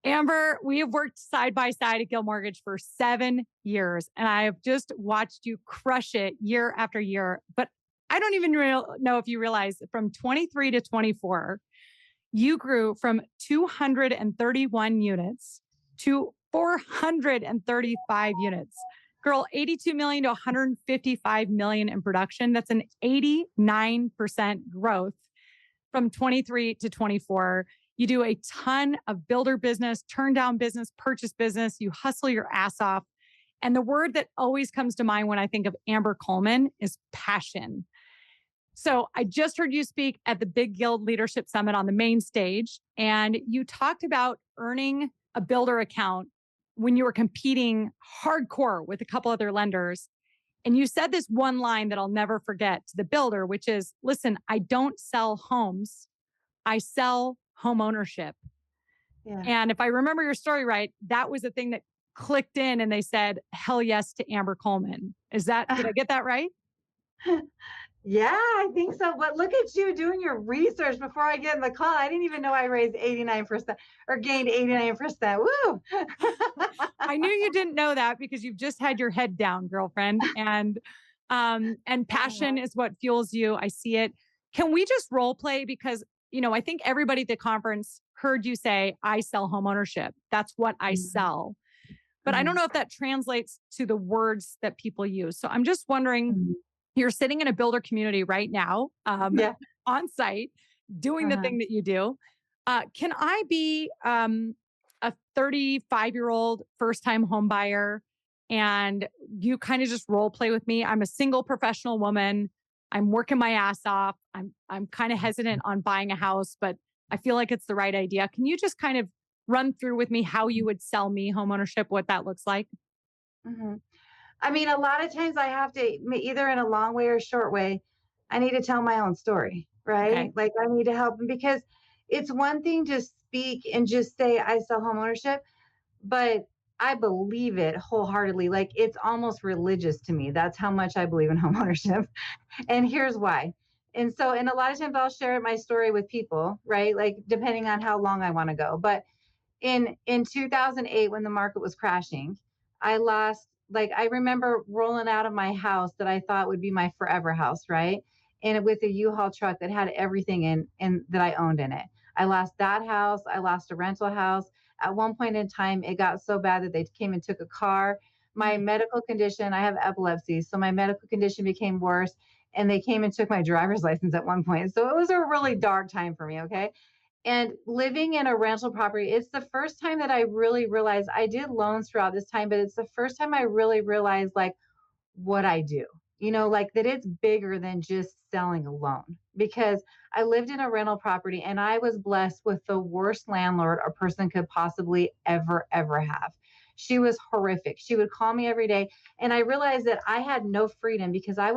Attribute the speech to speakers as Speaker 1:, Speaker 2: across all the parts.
Speaker 1: Amber, we have worked side by side at Gill Mortgage for 7 years, and I have just watched you crush it year after year. But I don't even know if you realize from 23 to 24, you grew from 231 units to 435 units. Girl, 82 million to 155 million in production. That's an 89% growth from 23 to 24. You do a ton of builder business, turn down business, purchase business. You hustle your ass off. And the word that always comes to mind when I think of Amber Coleman is passion. So I just heard you speak at the Big Guild Leadership Summit on the main stage, and you talked about earning a builder account when you were competing hardcore with a couple other lenders. And you said this one line that I'll never forget to the builder, which is, listen, I don't sell homes, I sell home ownership.
Speaker 2: Yeah.
Speaker 1: And if I remember your story right, that was the thing that clicked in and they said, hell yes to Amber Coleman. Did I get that right?
Speaker 2: Yeah, I think so. But look at you doing your research before I get in the call. I didn't even know I raised 89% or gained 89%. Woo!
Speaker 1: I knew you didn't know that because you've just had your head down, girlfriend. And passion is what fuels you. I see it. Can we just role play? Because, I think everybody at the conference heard you say, I sell home ownership. That's what I sell. But I don't know if that translates to the words that people use. So I'm just wondering, you're sitting in a builder community right now, on site, doing the thing that you do. Can I be a 35-year-old first-time home buyer and you kind of just role play with me? I'm a single professional woman. I'm working my ass off. I'm kind of hesitant on buying a house, but I feel like it's the right idea. Can you just kind of run through with me how you would sell me homeownership, what that looks like?
Speaker 2: Mm-hmm. I mean, a lot of times I have to, either in a long way or a short way, I need to tell my own story, right?
Speaker 1: Okay.
Speaker 2: Like I need to help them, because it's one thing to speak and just say, I sell home ownership, but I believe it wholeheartedly. Like it's almost religious to me. That's how much I believe in home ownership. And here's why. And a lot of times I'll share my story with people, right? Like depending on how long I want to go. But in 2008, when the market was crashing, I lost, like, I remember rolling out of my house that I thought would be my forever house, right? And with a U-Haul truck that had everything in that I owned in it. I lost that house. I lost a rental house. At one point in time, it got so bad that they came and took a car. My medical condition, I have epilepsy, so my medical condition became worse. And they came and took my driver's license at one point. So it was a really dark time for me, okay? And living in a rental property, it's the first time that I really realized, I did loans throughout this time, but it's the first time I really realized like what I do, like that it's bigger than just selling a loan, because I lived in a rental property and I was blessed with the worst landlord a person could possibly ever have. She was horrific. She would call me every day. And I realized that I had no freedom, because I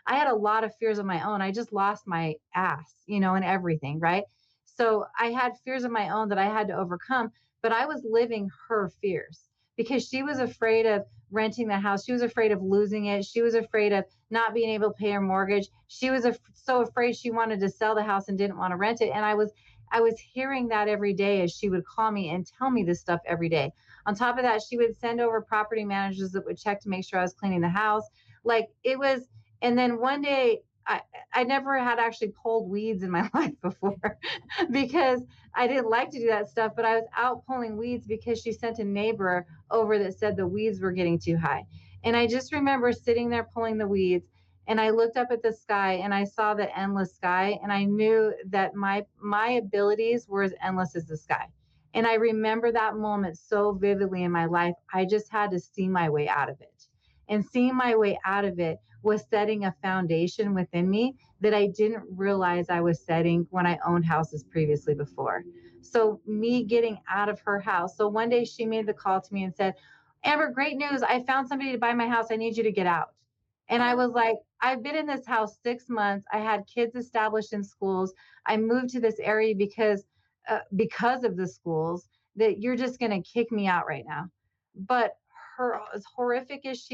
Speaker 2: had a lot of fears of my own. I just lost my ass, and everything, right? So I had fears of my own that I had to overcome, but I was living her fears, because she was afraid of renting the house. She was afraid of losing it. She was afraid of not being able to pay her mortgage. She was so afraid she wanted to sell the house and didn't want to rent it. And I was hearing that every day as she would call me and tell me this stuff every day. On top of that, she would send over property managers that would check to make sure I was cleaning the house. Like it was, and then one day I never had actually pulled weeds in my life before because I didn't like to do that stuff, but I was out pulling weeds because she sent a neighbor over that said the weeds were getting too high. And I just remember sitting there pulling the weeds, and I looked up at the sky and I saw the endless sky, and I knew that my abilities were as endless as the sky. And I remember that moment so vividly in my life. I just had to see my way out of it. And seeing my way out of it was setting a foundation within me that I didn't realize I was setting when I owned houses previously before. So me getting out of her house. So one day she made the call to me and said, Amber, great news. I found somebody to buy my house. I need you to get out. And I was like, I've been in this house 6 months. I had kids established in schools. I moved to this area because of the schools, that you're just going to kick me out right now. But her, as horrific as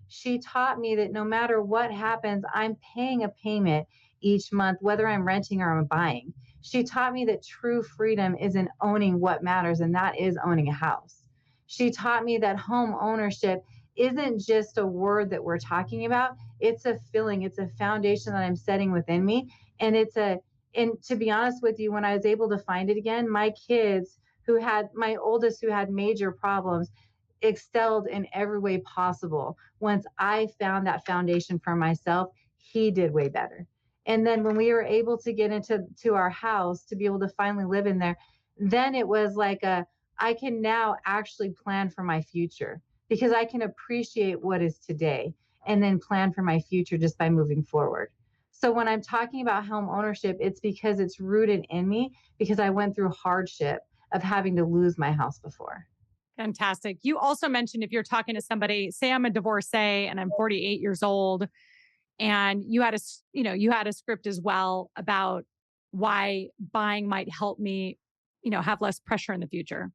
Speaker 2: she taught me that no matter what happens, I'm paying a payment each month, whether I'm renting or I'm buying. She taught me that true freedom is in owning what matters, and that is owning a house. She taught me that home ownership isn't just a word that we're talking about. It's a feeling, it's a foundation that I'm setting within me. And and to be honest with you, when I was able to find it again, my kids my oldest who had major problems, excelled in every way possible. Once I found that foundation for myself, he did way better. And then when we were able to get into our house to be able to finally live in there, then it was like I can now actually plan for my future because I can appreciate what is today and then plan for my future just by moving forward. So when I'm talking about home ownership, it's because it's rooted in me because I went through hardship of having to lose my house before.
Speaker 1: Fantastic. You also mentioned if you're talking to somebody, say I'm a divorcee and I'm 48 years old, and you had a script as well about why buying might help me, have less pressure in the future.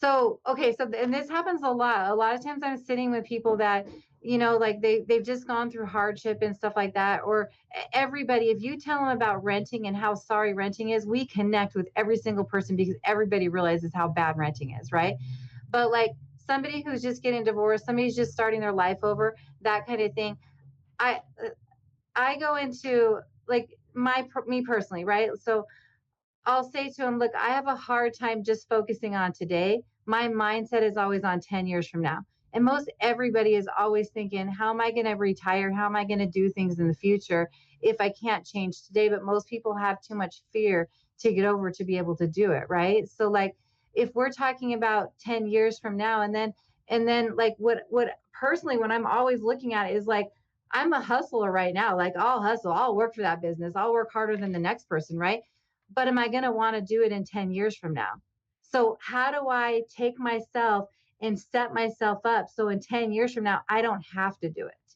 Speaker 2: So, okay, and this happens a lot. A lot of times I'm sitting with people that, like they've just gone through hardship and stuff like that. Or everybody, if you tell them about renting and how sorry renting is, we connect with every single person because everybody realizes how bad renting is, right? But like somebody who's just getting divorced, somebody's just starting their life over, that kind of thing. I I go into like me personally, right? So I'll say to him, look, I have a hard time just focusing on today. My mindset is always on 10 years from now. And most everybody is always thinking, how am I going to retire? How am I going to do things in the future if I can't change today? But most people have too much fear to get over to be able to do it, right? So like if we're talking about 10 years from now and then like what personally when I'm always looking at it is like I'm a hustler right now. Like I'll hustle, I'll work for that business. I'll work harder than the next person, right? But am I going to want to do it in 10 years from now? So, how do I take myself and set myself up so in 10 years from now, I don't have to do it?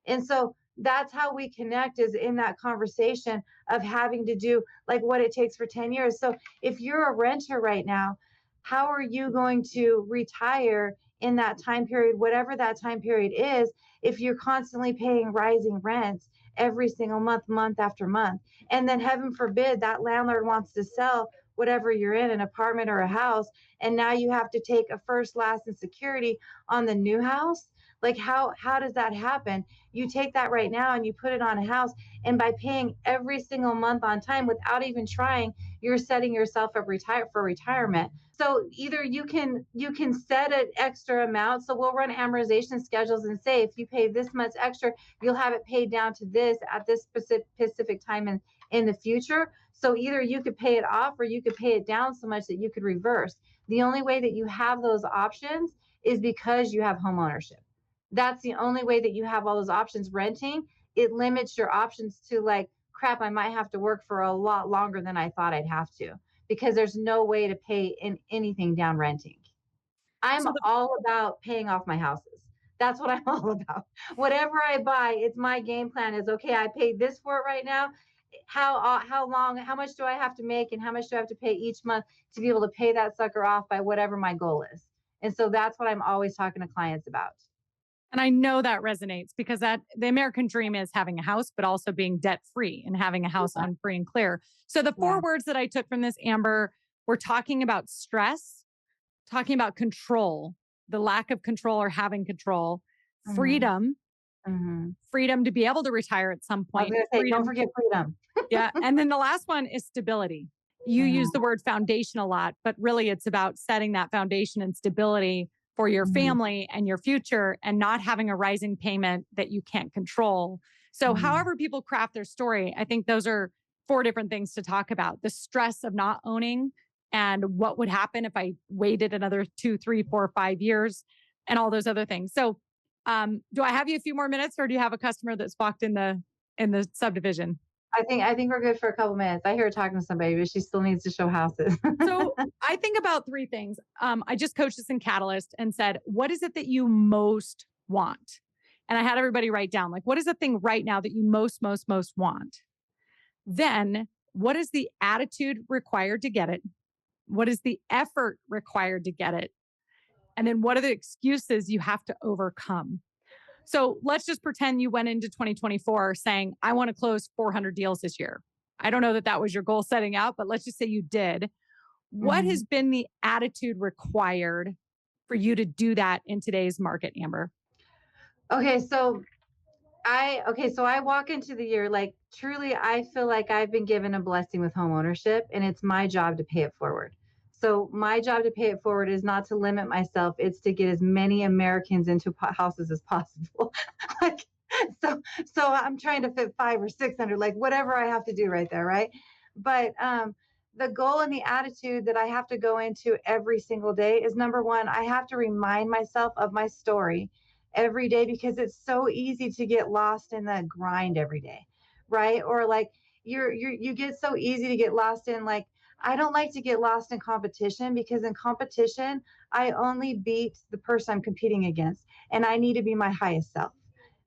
Speaker 2: And so that's how we connect is in that conversation of having to do like what it takes for 10 years. So, if you're a renter right now, how are you going to retire in that time period, whatever that time period is, if you're constantly paying rising rents every single month, month after month? And then heaven forbid that landlord wants to sell whatever you're in, an apartment or a house, and now you have to take a first, last, and security on the new house. Like how does that happen? You take that right now and you put it on a house, and by paying every single month on time without even trying, you're setting yourself up for retirement. So either you can set an extra amount. So we'll run amortization schedules and say if you pay this much extra, you'll have it paid down to this at this specific time in the future. So either you could pay it off or you could pay it down so much that you could reverse. The only way that you have those options is because you have home ownership. That's the only way that you have all those options. Renting, it limits your options to like, crap, I might have to work for a lot longer than I thought I'd have to because there's no way to pay in anything down renting. I'm
Speaker 1: So
Speaker 2: all about paying off my houses. That's what I'm all about. Whatever I buy, it's my game plan is okay, I paid this for it right now. How long, how much do I have to make and how much do I have to pay each month to be able to pay that sucker off by whatever my goal is? And so that's what I'm always talking to clients about.
Speaker 1: And I know that resonates because that the American dream is having a house, but also being debt free and having a house
Speaker 2: Yeah.
Speaker 1: on free and clear. So the
Speaker 2: Yeah.
Speaker 1: four words that I took from this, Amber, we're talking about stress, talking about control, the lack of control or having control,
Speaker 2: Mhm.
Speaker 1: freedom,
Speaker 2: Mhm.
Speaker 1: freedom to be able to retire at some
Speaker 2: I was
Speaker 1: point,
Speaker 2: gonna say, don't
Speaker 1: freedom.
Speaker 2: forget freedom.
Speaker 1: Yeah. And then the last one is stability. You use the
Speaker 2: Mhm.
Speaker 1: word foundation a lot, but really it's about setting that foundation and stability for your
Speaker 2: Mhm.
Speaker 1: family and your future and not having a rising payment that you can't control. So,
Speaker 2: Mhm.
Speaker 1: however people craft their story, I think those are four different things to talk about: the stress of not owning and what would happen if I waited another 2, 3, 4, 5 years and all those other things. So, do I have you a few more minutes or do you have a customer that's walked in the subdivision?
Speaker 2: I think we're good for a couple minutes. I hear her talking to somebody, but she still needs to show houses.
Speaker 1: So I think about three things. I just coached this in Catalyst and said, what is it that you most want? And I had everybody write down, like, what is the thing right now that you most want? Then, what is the attitude required to get it? What is the effort required to get it? And then, what are the excuses you have to overcome? So let's just pretend you went into 2024 saying, I want to close 400 deals this year. I don't know that that was your goal setting out, but let's just say you did. What has
Speaker 2: Mhm.
Speaker 1: been the attitude required for you to do that in today's market, Amber?
Speaker 2: Okay, so I walk into the year like truly I feel like I've been given a blessing with home ownership and it's my job to pay it forward. So my job to pay it forward is not to limit myself, it's to get as many Americans into houses as possible. like so I'm trying to fit 5 or 600 like whatever I have to do right there, right? But the goal and the attitude that I have to go into every single day is number 1, I have to remind myself of my story every day because it's so easy to get lost in the grind every day, right? Or like you get so easy to get lost in like I don't like to get lost in competition because in competition I only beat the person I'm competing against and I need to be my highest self.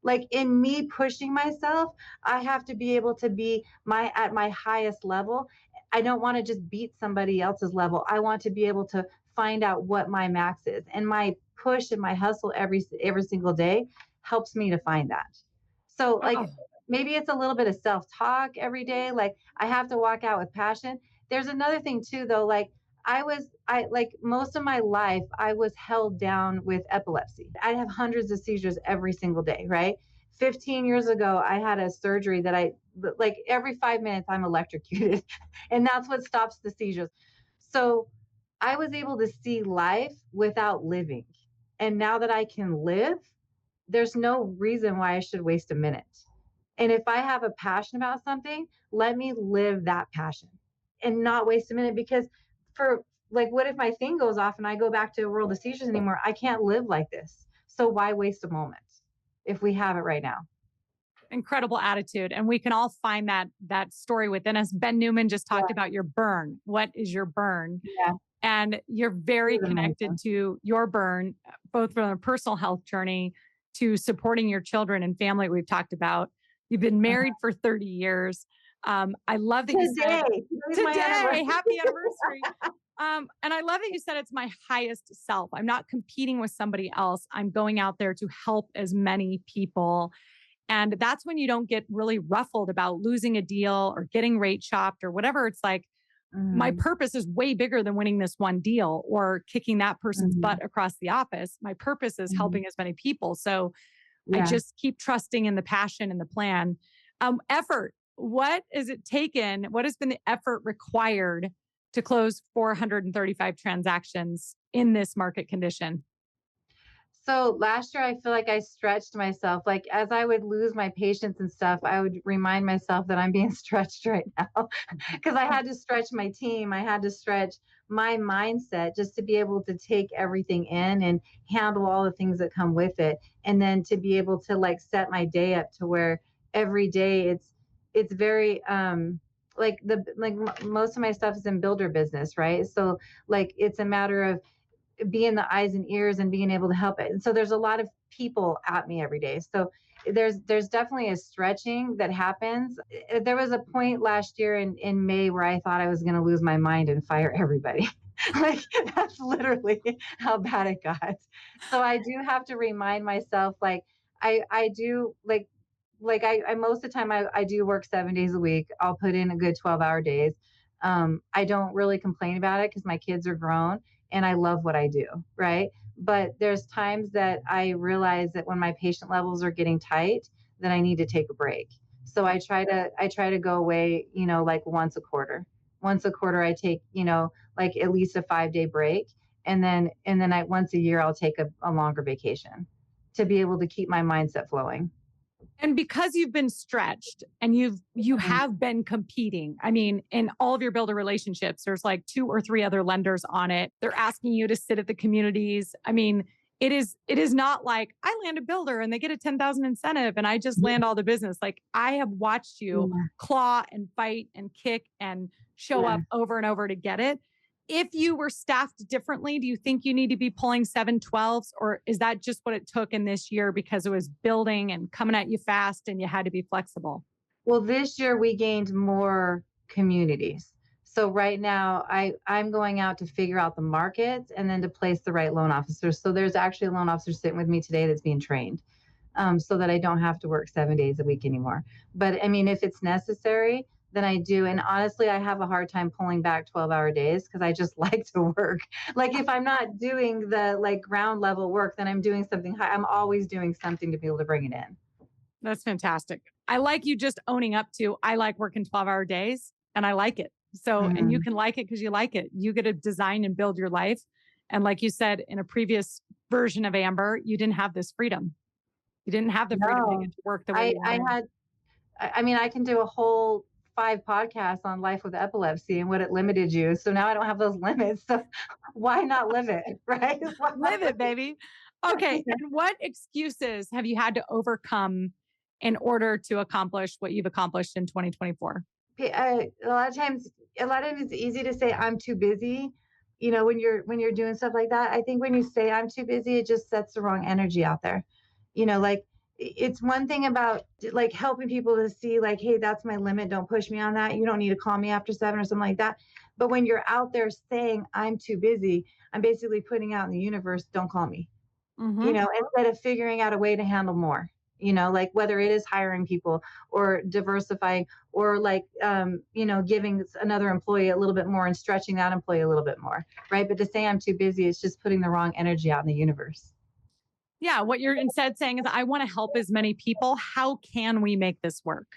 Speaker 2: Like in me pushing myself, I have to be able to be my at my highest level. I don't want to just beat somebody else's level. I want to be able to find out what my max is. And my push and my hustle every single day helps me to find that. So like
Speaker 1: Oh,
Speaker 2: maybe it's a little bit of self-talk every day. Like I have to walk out with passion. There's another thing too though, like I like most of my life I was held down with epilepsy. I'd have hundreds of seizures every single day, right? 15 years ago I had a surgery that I like every 5 minutes I'm electrocuted and that's what stops the seizures. So I was able to see life without living. And now that I can live, there's no reason why I should waste a minute. And if I have a passion about something, let me live that passion and not waste a minute because for like what if my thing goes off and I go back to a world of seizures anymore? I can't live like this. So why waste a moment if we have it right now?
Speaker 1: incredible attitude. And we can all find that story within us. Ben Newman just
Speaker 2: Yeah,
Speaker 1: talked about your burn. What is your burn?
Speaker 2: yeah.
Speaker 1: And you're
Speaker 2: It
Speaker 1: very
Speaker 2: was
Speaker 1: connected
Speaker 2: amazing.
Speaker 1: to your burn, both from a personal health journey to supporting your children and family, we've talked about. You've been married for 30 years. I love that you said,
Speaker 2: Today, today's my
Speaker 1: today,
Speaker 2: anniversary.
Speaker 1: happy anniversary. And I love that you said it's my highest self. I'm not competing with somebody else. I'm going out there to help as many people. And that's when you don't get really ruffled about losing a deal or getting rate shopped or whatever. It's like, my
Speaker 2: Mhm,
Speaker 1: purpose is way bigger than winning this one deal or kicking that person's
Speaker 2: mhm,
Speaker 1: butt across the office. My purpose is
Speaker 2: mhm.
Speaker 1: helping as many people. So I
Speaker 2: Yeah.
Speaker 1: just keep trusting in the passion and the plan. Effort. What has it taken? What has been the effort required to close 435 transactions in this market condition?
Speaker 2: So last year, I feel like I stretched myself. Like as I would lose my patience and stuff, I would remind myself that I'm being stretched right now because I had to stretch my team. I had to stretch my mindset just to be able to take everything in and handle all the things that come with it. And then to be able to like set my day up to where every day it's very, most of my stuff is in builder business, right? So like it's a matter of being the eyes and ears and being able to help it. And so there's a lot of people at me every day. So there's definitely a stretching that happens. There was a point last year in May where I thought I was going to lose my mind and fire everybody. like that's literally how bad it got. So I do have to remind myself like I do like I most of the time I do work 7 days a week. I'll put in a good 12-hour days. I don't really complain about it because my kids are grown and I love what I do, right? But there's times that I realize that when my patient levels are getting tight, that I need to take a break. So I try to go away, like once a quarter. Once a quarter I take, like at least a 5-day break. And then I once a year I'll take a longer vacation to be able to keep my mindset flowing.
Speaker 1: And because you've been stretched and you
Speaker 2: Mhm.
Speaker 1: have been competing, I mean, in all of your builder relationships, there's like 2 or 3 other lenders on it. They're asking you to sit at the communities. I mean, it is not like I land a builder and they get a 10,000 incentive and I just
Speaker 2: Yeah,
Speaker 1: land all the business. Like I have watched you
Speaker 2: yeah,
Speaker 1: claw and fight and kick and show
Speaker 2: yeah.
Speaker 1: up over and over to get it. If you were staffed differently, do you think you need to be pulling 712s, or is that just what it took in this year because it was building and coming at you fast and you had to be flexible?
Speaker 2: Well, this year we gained more communities. So right now I'm going out to figure out the markets and then to place the right loan officers. So there's actually a loan officer sitting with me today that's being trained, so that I don't have to work 7 days a week anymore. But I mean, if it's necessary, than I do. And honestly, I have a hard time pulling back 12-hour days because I just like to work. Like if I'm not doing the like ground level work, then I'm doing something high. I'm always doing something to be able to bring it in.
Speaker 1: That's fantastic. I like you just owning up to, I like working 12-hour days and I like it. So, and you
Speaker 2: Mhm.
Speaker 1: can like it because you like it. You get to design and build your life. And like you said in a previous version of Amber, you didn't have this freedom. You didn't have the freedom to
Speaker 2: No,
Speaker 1: get to work the way
Speaker 2: I
Speaker 1: you
Speaker 2: I
Speaker 1: wanted.
Speaker 2: had I mean, I can do a whole 5 podcasts on life with epilepsy and what it limited you. So now I don't have those limits. So why not live it, right? Why
Speaker 1: Live
Speaker 2: not
Speaker 1: it, baby. Okay.
Speaker 2: live
Speaker 1: And what excuses have you had to overcome in order to accomplish what you've accomplished in 2024?
Speaker 2: it? A lot of times it's easy to say I'm too busy. You know, when you're doing stuff like that, I think when you say I'm too busy, it just sets the wrong energy out there. You know, like it's one thing about like helping people to see like, hey, that's my limit. Don't push me on that. You don't need to call me after 7 or something like that. But when you're out there saying I'm too busy, I'm basically putting out in the universe, don't call me. You
Speaker 1: Hmm.
Speaker 2: know, instead of figuring out a way to handle more, you know, like whether it is hiring people or diversifying or like, you know, giving another employee a little bit more and stretching that employee a little bit more. Right. But to say I'm too busy, it's just putting the wrong energy out in the universe.
Speaker 1: Yeah. What you're instead saying is, I want to help as many people. How can we make this work?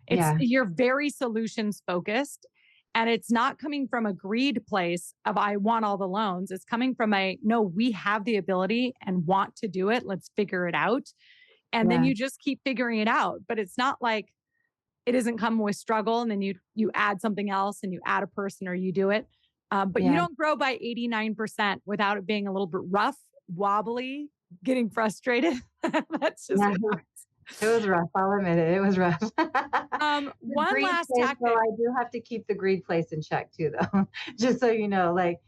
Speaker 1: It's
Speaker 2: Yeah.
Speaker 1: you're very solutions focused and it's not coming from a greed place of I want all the loans. It's coming from a no, we have the ability and want to do it. Let's figure it out. And then
Speaker 2: Yeah.
Speaker 1: you just keep figuring it out. But it's not like it doesn't come with struggle and then you add something else and you add a person or you do it. But you
Speaker 2: Yeah.
Speaker 1: don't grow by 89% without it being a little bit rough, wobbly, getting frustrated. That's just
Speaker 2: Yeah.
Speaker 1: what happens.
Speaker 2: It was rough. I'll admit it. It was rough. The
Speaker 1: One
Speaker 2: greed
Speaker 1: last
Speaker 2: place, though,
Speaker 1: tactic.
Speaker 2: I do have to keep the greed place in check too, though. Just so you know, like,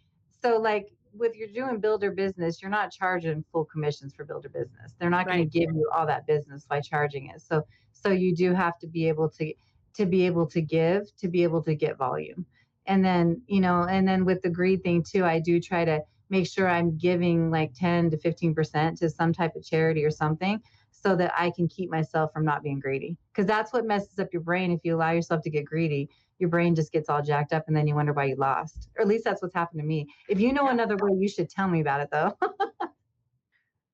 Speaker 2: so like with you're doing builder business, you're not charging full commissions for builder business. They're not going to
Speaker 1: Right.
Speaker 2: give you all that business by charging it. So you do have to be able to be able to give to be able to get volume. And then, you know, and then with the greed thing too, I do try to make sure I'm giving like 10 to 15% to some type of charity or something so that I can keep myself from not being greedy. Because that's what messes up your brain. If you allow yourself to get greedy, your brain just gets all jacked up and then you wonder why you lost. Or at least that's what's happened to me. If you know
Speaker 1: Yeah.
Speaker 2: another way, you should tell me about it though.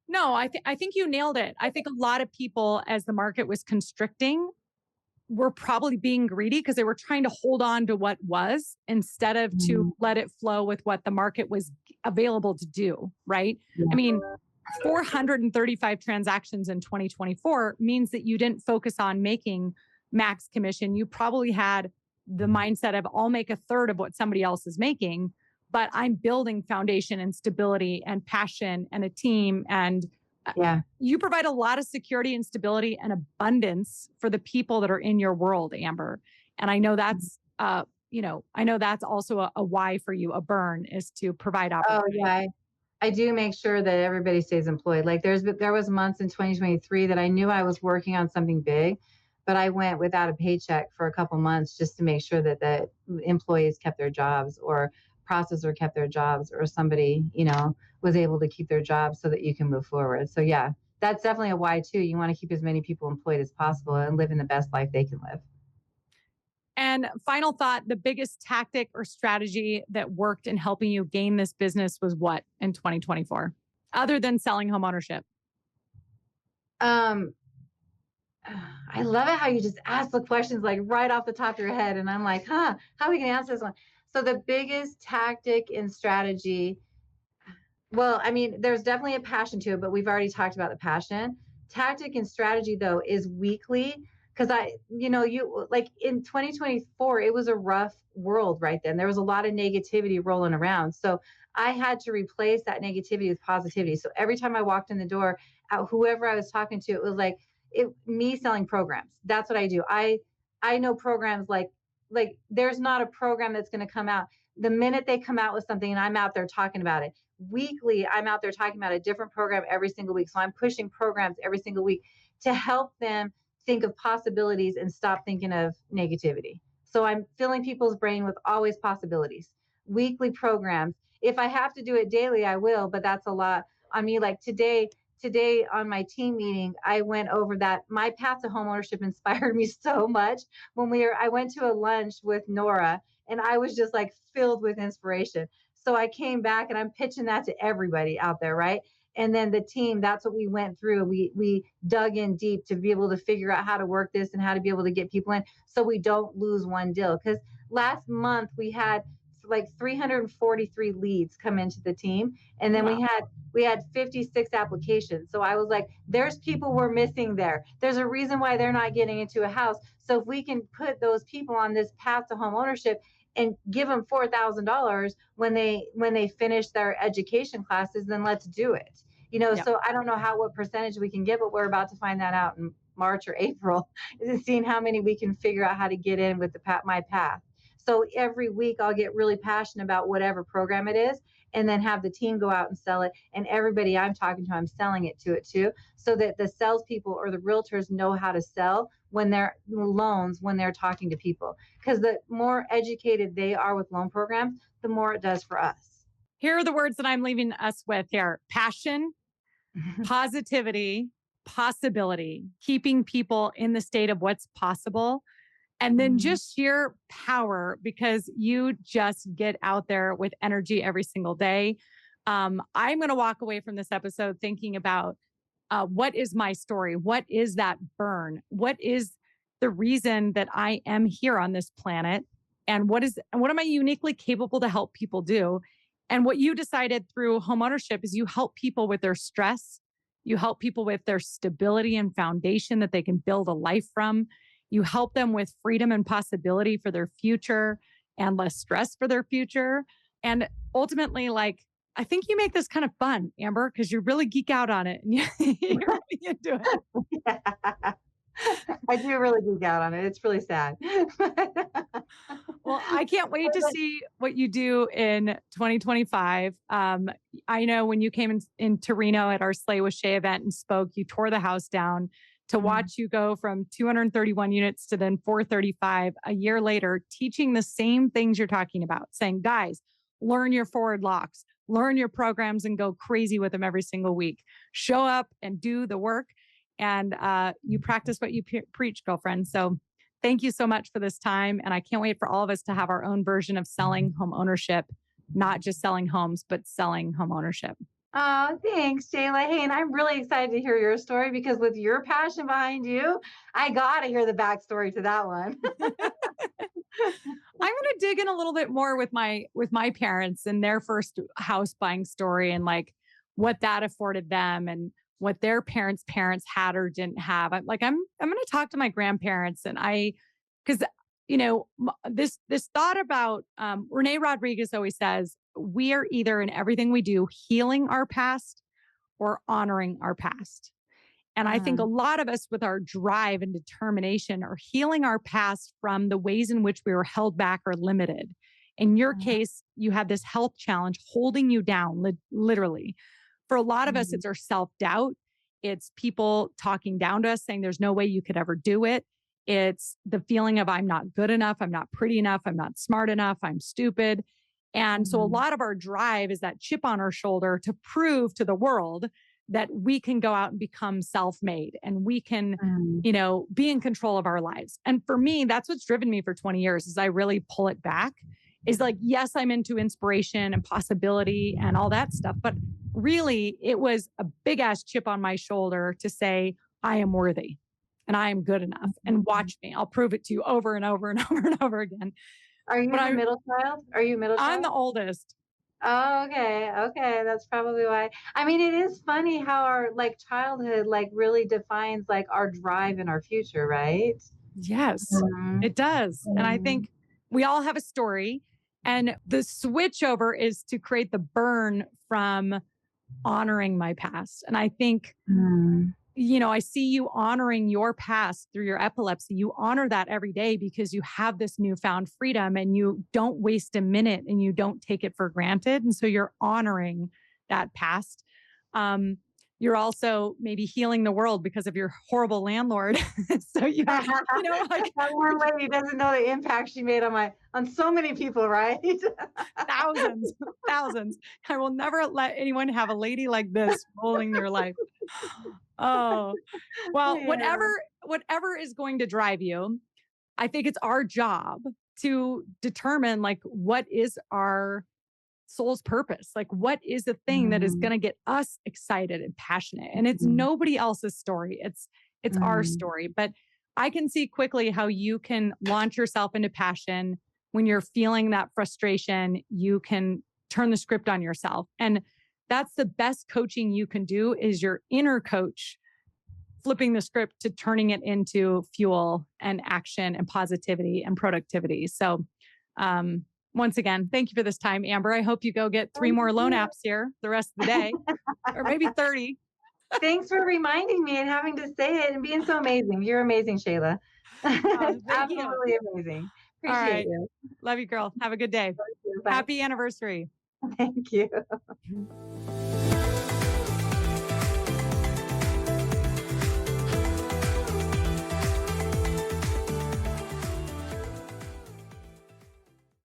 Speaker 1: No, I think you nailed it. I think a lot of people, as the market was constricting, were probably being greedy because they were trying to hold on to what was instead of to
Speaker 2: Mm,
Speaker 1: let it flow with what the market was available to do. Right. I
Speaker 2: yeah,
Speaker 1: mean, 435 transactions in 2024 means that you didn't focus on making max commission. You probably had the mindset of I'll make a third of what somebody else is making, but I'm building foundation and stability and passion and a team. And
Speaker 2: yeah.
Speaker 1: you provide a lot of security and stability and abundance for the people that are in your world, Amber. And I know that's, I know that's also a why for you, a burn is to provide
Speaker 2: Oh
Speaker 1: opportunity.
Speaker 2: yeah. I do make sure that everybody stays employed. Like there was months in 2023 that I knew I was working on something big, but I went without a paycheck for a couple months just to make sure that the employees kept their jobs or processor kept their jobs or somebody, you know, was able to keep their jobs so that you can move forward. So yeah, that's definitely a why too. You want to keep as many people employed as possible and living the best life they can live.
Speaker 1: And final thought, the biggest tactic or strategy that worked in helping you gain this business was what in 2024, other than selling home ownership?
Speaker 2: Um, I love it how you just ask the questions like right off the top of your head. And I'm like, huh, how are we going to answer this one? So, the biggest tactic and strategy, well, I mean, there's definitely a passion to it, but we've already talked about the passion. Tactic and strategy, though, is weekly. Because you know, you like in 2024, it was a rough world right then. There was a lot of negativity rolling around. So, I had to replace that negativity with positivity. So, every time I walked in the door, whoever I was talking to, it was like, me selling programs. That's what I do. I know programs like there's not a program that's going to come out the minute they come out with something and I'm out there talking about it. Weekly, I'm out there talking about a different program every single week. So I'm pushing programs every single week to help them think of possibilities and stop thinking of negativity. So I'm filling people's brain with always possibilities. Weekly programs. If I have to do it daily, I will, but that's a lot on me. Like today, today on my team meeting, I went over that my path to homeownership inspired me so much. I went to a lunch with Nora, and I was just like filled with inspiration. So I came back and I'm pitching that to everybody out there, right? And then the team, that's what we went through. We dug in deep to be able to figure out how to work this and how to be able to get people in so we don't lose one deal. Because last month we had like 343 leads come into the team, and then
Speaker 1: Wow.
Speaker 2: we had 56 applications. So I was like, there's people we're missing there. There's a reason why they're not getting into a house. So if we can put those people on this path to home ownership and give them $4,000 when they finish their education classes, then let's do it.
Speaker 1: Yep.
Speaker 2: So I don't know what percentage we can get, but we're about to find that out in March or April, is seeing how many we can figure out how to get in with my path. So every week I'll get really passionate about whatever program it is, and then have the team go out and sell it. And everybody I'm talking to, I'm selling it to too, so that the salespeople or the realtors know how to sell when they're talking to people. Because the more educated they are with loan programs, the more it does for us.
Speaker 1: Here are the words that I'm leaving us with here: passion, positivity, possibility, keeping people in the state of what's possible. And then just sheer power, because you just get out there with energy every single day. I'm going to walk away from this episode thinking about what is my story? What is that burn? What is the reason that I am here on this planet? And what am I uniquely capable to help people do? And what you decided through homeownership is you help people with their stress. You help people with their stability and foundation that they can build a life from. You help them with freedom and possibility for their future and less stress for their future. And ultimately, like, I think you make this kind of fun, Amber, because you really geek out on it and you're really into it.
Speaker 2: Yeah. I do really geek out on it. It's really sad.
Speaker 1: Well, I can't wait to see what you do in 2025. I know when you came into Reno at our Slay with Shay event and spoke, you tore the house down. To watch you go from 231 units to then 435 a year later, teaching the same things you're talking about, saying, guys, learn your forward locks, learn your programs and go crazy with them every single week. Show up and do the work. And you practice what you preach, girlfriend. So thank you so much for this time. And I can't wait for all of us to have our own version of selling home ownership, not just selling homes, but selling home ownership.
Speaker 2: Oh, thanks, Jayla. Hey, and I'm really excited to hear your story, because with your passion behind you, I got to hear the backstory to that one.
Speaker 1: I'm going to dig in a little bit more with my parents and their first house buying story, and like what that afforded them and what their parents had or didn't have. I'm going to talk to my grandparents, and because this thought about Renee Rodriguez always says, we are either in everything we do healing our past or honoring our past. And I think a lot of us with our drive and determination are healing our past from the ways in which we were held back or limited. In your case, you had this health challenge holding you down, literally. For a lot of us, it's our self-doubt. It's people talking down to us saying there's no way you could ever do it. It's the feeling of I'm not good enough. I'm not pretty enough. I'm not smart enough. I'm stupid. And so a lot of our drive is that chip on our shoulder to prove to the world that we can go out and become self-made and we can, be in control of our lives. And for me, that's what's driven me for 20 years is I really pull it back. Is like, yes, I'm into inspiration and possibility and all that stuff. But really, it was a big ass chip on my shoulder to say, I am worthy and I am good enough. And watch me. I'll prove it to you over and over and over and over again.
Speaker 2: Are you the middle child? Are you middle child?
Speaker 1: I'm the oldest.
Speaker 2: Oh, okay. Okay. That's probably why. I mean, it is funny how our childhood really defines our drive in our future, right?
Speaker 1: Yes, it does. And I think we all have a story, and the switch over is to create the burn from honoring my past. And I think, I see you honoring your past through your epilepsy. You honor that every day because you have this newfound freedom and you don't waste a minute and you don't take it for granted. And so you're honoring that past. you're also maybe healing the world because of your horrible landlord. So you know, like
Speaker 2: that one lady doesn't know the impact she made on so many people, right?
Speaker 1: thousands, thousands. I will never let anyone have a lady like this ruling their life. Oh, well,
Speaker 2: Yeah.
Speaker 1: whatever is going to drive you, I think it's our job to determine like what is our soul's purpose? Like what is the thing that is
Speaker 2: Mhm.
Speaker 1: going to get us excited and passionate? And it's
Speaker 2: Mhm.
Speaker 1: nobody else's story. It's our
Speaker 2: Mhm.
Speaker 1: story. But I can see quickly how you can launch yourself into passion when you're feeling that frustration. You can turn the script on yourself. And that's the best coaching you can do is your inner coach flipping the script to turning it into fuel and action and positivity and productivity. So, once again, thank you for this time, Amber. I hope you go get 3
Speaker 2: Thank
Speaker 1: more loan
Speaker 2: you.
Speaker 1: apps here the rest of the day, or maybe 30.
Speaker 2: Thanks for reminding me and having to say it and being so amazing. You're amazing, Shayla.
Speaker 1: Thank you.
Speaker 2: Absolutely amazing.
Speaker 1: All
Speaker 2: Appreciate
Speaker 1: right.
Speaker 2: you.
Speaker 1: Love you, girl. Have a good day.
Speaker 2: Bye.
Speaker 1: Happy anniversary.
Speaker 2: Thank you.